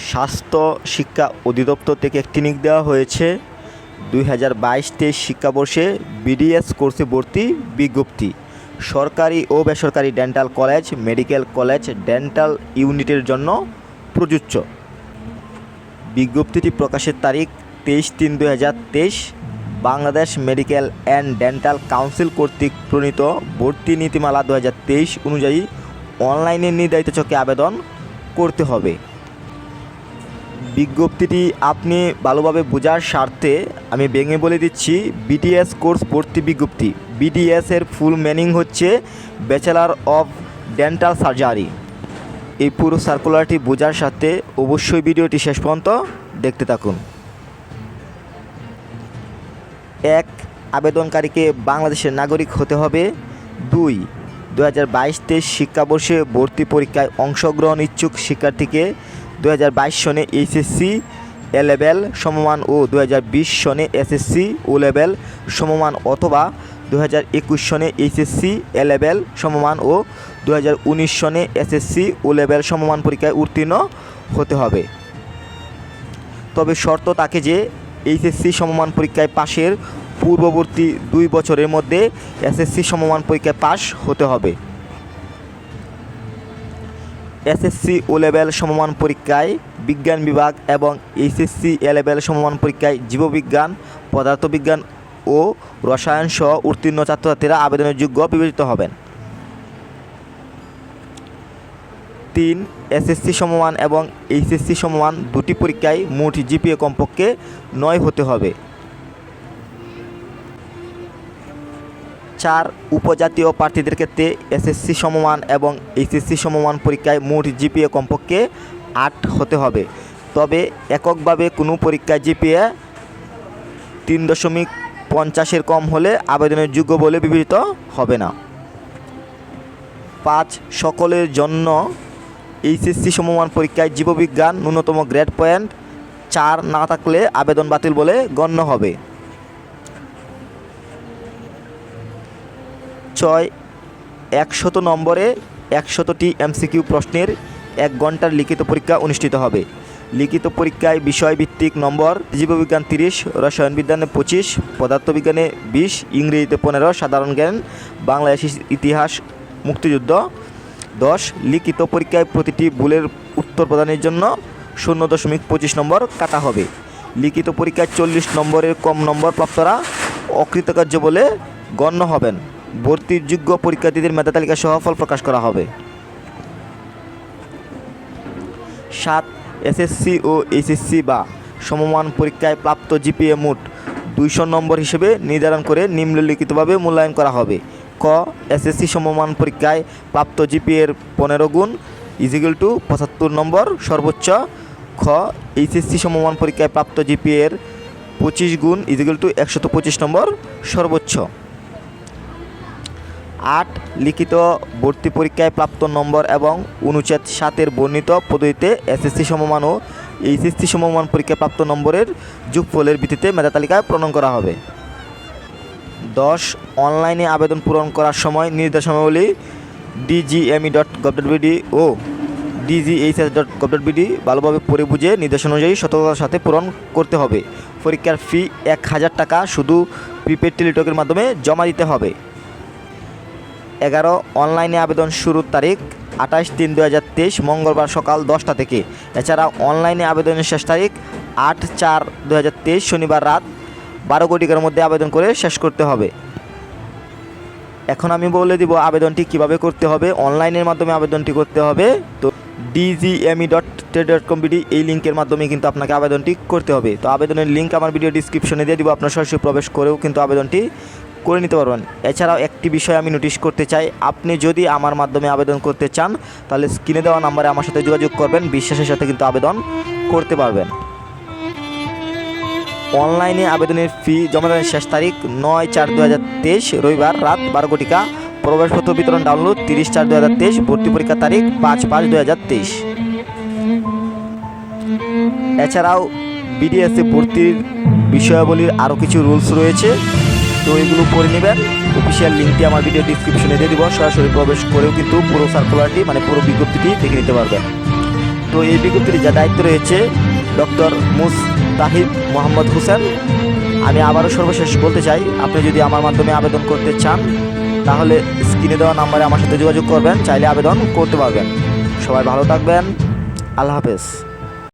স্বাস্থ্য শিক্ষা অধিদপ্তর থেকে একটি নিয়োগ দেওয়া হয়েছে 2022-23 শিক্ষাবর্ষে বিডিএস কোর্সে ভর্তি বিজ্ঞপ্তি। সরকারি ও বেসরকারি dental college, medical college, dental ইউনিটের জন্য প্রযোজ্য। বিজ্ঞপ্তিটি প্রকাশের তারিখ 23/3/2023। Bangladesh medical and dental council কর্তৃক প্রণীত ভর্তি নীতিমালা 2023 অনুযায়ী অনলাইনে নির্ধারিত ছকে আবেদন করতে হবে। বিজ্ঞপ্তিটি আপনি ভালোভাবে বোঝার স্বার্থে আমি ভেঙে বলে দিচ্ছি। বিডিএস কোর্স ভর্তি বিজ্ঞপ্তি। বিডিএস এর ফুল মিনিং হচ্ছে ব্যাচেলর অফ ডেন্টাল সার্জারি। এই পুরো সার্কুলারটি বোঝার সাথে অবশ্যই ভিডিওটি শেষ পর্যন্ত দেখতে থাকুন। 1. আবেদনকারীকে বাংলাদেশের নাগরিক হতে হবে। 2. 2022-23 শিক্ষাবর্ষে ভর্তি পরীক্ষায় অংশগ্রহণ ইচ্ছুক শিক্ষার্থীকে 2022 সনে এইচএসসি এ লেভেল সমমান ও 2020 সনে এসএসসি ও লেভেল সমমান অথবা 2021 সনে এইচএসসি এ লেভেল সমমান ও 2019 সনে এসএসসি ও লেভেল সমমান পরীক্ষায় উত্তীর্ণ হতে হবে। তবে শর্ত থাকে যে এইচএসসি সমমান পরীক্ষায় পাশের পূর্ববর্তী 2 বছরের মধ্যে এসএসসি সমমান পরীক্ষায় পাশ হতে হবে। এসএসসি ও লেভেল সমমান পরীক্ষায় বিজ্ঞান বিভাগ এবং এইচএসসি এ লেভেল সমমান পরীক্ষায় জীববিজ্ঞান, পদার্থবিজ্ঞান ও রসায়ন সহ উত্তীর্ণ ছাত্রছাত্রীরা আবেদনের যোগ্য বিবেচিত হবেন। 3. এসএসসি সমমান এবং এইচএসসি সমমান দুটি পরীক্ষায় মোট জিপিএ কমপক্ষে 9 হতে হবে। 4. উপজাতীয় প্রার্থীদের ক্ষেত্রে এসএসসি সমমান এবং এইচএসসি সমমান পরীক্ষায় মোট জিপিএ কমপক্ষে 8 হতে হবে। তবে এককভাবে কোনো পরীক্ষায় জিপিএ 3.50 কম হলে আবেদনের যোগ্য বলে বিবেচিত হবে না। 5. সকলের জন্য এইচএসসি সমমান পরীক্ষায় জীববিজ্ঞান ন্যূনতম গ্রেড পয়েন্ট 4 না থাকলে আবেদন বাতিল বলে গণ্য হবে। 6. 100 নম্বরে 100টি এমসিকিউ প্রশ্নের 1 ঘন্টার লিখিত পরীক্ষা অনুষ্ঠিত হবে। লিখিত পরীক্ষায় বিষয়ভিত্তিক নম্বর: জীববিজ্ঞান 30, রসায়ন বিজ্ঞানে 25, পদার্থবিজ্ঞানে 20, ইংরেজিতে 15, সাধারণ জ্ঞান, বাংলাদেশের ইতিহাস, মুক্তিযুদ্ধ 10। লিখিত পরীক্ষায় প্রতিটি ভুলের উত্তর প্রদানের জন্য 0.25 নম্বর কাটা হবে। লিখিত পরীক্ষায় 40 নম্বরের কম নম্বর প্রাপ্তরা অকৃতকার্য বলে গণ্য হবেন। ভর্তির যোগ্য পরীক্ষার্থীদের মেধা তালিকা সহ ফল প্রকাশ করা হবে। 7. এসএসসি ও এইচএসসি বা সমমান পরীক্ষায় প্রাপ্ত জিপিএ মোট 200 নম্বর হিসেবে নির্ধারণ করে নিম্নলিখিতভাবে মূল্যায়ন করা হবে। ক. এসএসসি সমমান পরীক্ষায় প্রাপ্ত জিপিএর 15 গুণ = 75 নম্বর সর্বোচ্চ। খ. এইচএসসি সমমান পরীক্ষায় প্রাপ্ত জিপিএর 25 গুণ = 125 নম্বর সর্বোচ্চ। 8. লিখিত ভর্তি পরীক্ষায় প্রাপ্ত নম্বর এবং অনুচ্ছেদ 7-এর বর্ণিত পদ্ধতিতে এসএসসি সমমান ও এইচএসসি সমমান পরীক্ষায় প্রাপ্ত নম্বরের যোগফলের ভিত্তিতে মেধা তালিকা প্রণয়ন করা হবে। 10. অনলাইনে আবেদন পূরণ করার সময় নির্দেশনাবলী dgme.gov.bd ও dghs.gov.bd ভালোভাবে পড়ে বুঝে নির্দেশনা অনুযায়ী সতর্কতার সাথে পূরণ করতে হবে। পরীক্ষার ফি 1000 টাকা শুধু প্রিপেড টেলিটকের মাধ্যমে জমা দিতে হবে। 11. অনলাইনে আবেদন শুরুর তারিখ 28/3/2023 মঙ্গলবার সকাল 10টা থেকে। এছাড়া অনলাইনে আবেদনের শেষ তারিখ 8/4/2023 শনিবার রাত 12 মধ্যে আবেদন করে শেষ করতে হবে। এখন আমি বলে দিব আবেদনটি কিভাবে করতে হবে। অনলাইনের মাধ্যমে আবেদনটি করতে হবে। তো dgme.ted.com.bd এই লিঙ্কের মাধ্যমে কিন্তু আপনাকে আবেদনটি করতে হবে। তো আবেদনের লিঙ্ক আমার ভিডিও ডিসক্রিপশনে দিয়ে দিব। আপনার সরাসরি প্রবেশ করেও কিন্তু আবেদনটি করে নিতে পারবেন। এছাড়াও একটি বিষয় আমি নোটিশ করতে চাই, আপনি যদি আমার মাধ্যমে আবেদন করতে চান তাহলে স্ক্রিনে দেওয়া নাম্বারে আমার সাথে যোগাযোগ করবেন। বিশ্বাসের সাথে কিন্তু আবেদন করতে পারবেন। অনলাইনে আবেদনের ফি জমা দেওয়ার শেষ তারিখ 9/4/2023 রবিবার রাত 12 প্রবেশপত্র বিতরণ ডাউনলোড 30/4/2023 ভর্তি পরীক্ষার তারিখ 5/5/2023। এছাড়াও বিডিএসে ভর্তির বিষয়াবলীর আরও কিছু রুলস রয়েছে, তো এগুলো পড়ে নেবেন। অফিসিয়াল লিঙ্কটি আমার ভিডিও ডিসক্রিপশনে দিয়ে দিব। সরাসরি প্রবেশ করেও কিন্তু পুরো সার্কুলারটি পুরো বিজ্ঞপ্তিটি দেখে নিতে পারবেন। তো এই বিজ্ঞপ্তির যা দায়িত্ব রয়েছে ডক্টর মুস্তাহিদ মোহাম্মদ হোসেন। আমি আবারও সর্বশেষ বলতে চাই, আপনি যদি আমার মাধ্যমে আবেদন করতে চান তাহলে স্ক্রিনে দেওয়া নাম্বারে আমার সাথে যোগাযোগ করবেন, চাইলে আবেদন করতে পারবেন। সবাই ভালো থাকবেন, আল্লাহ হাফেজ।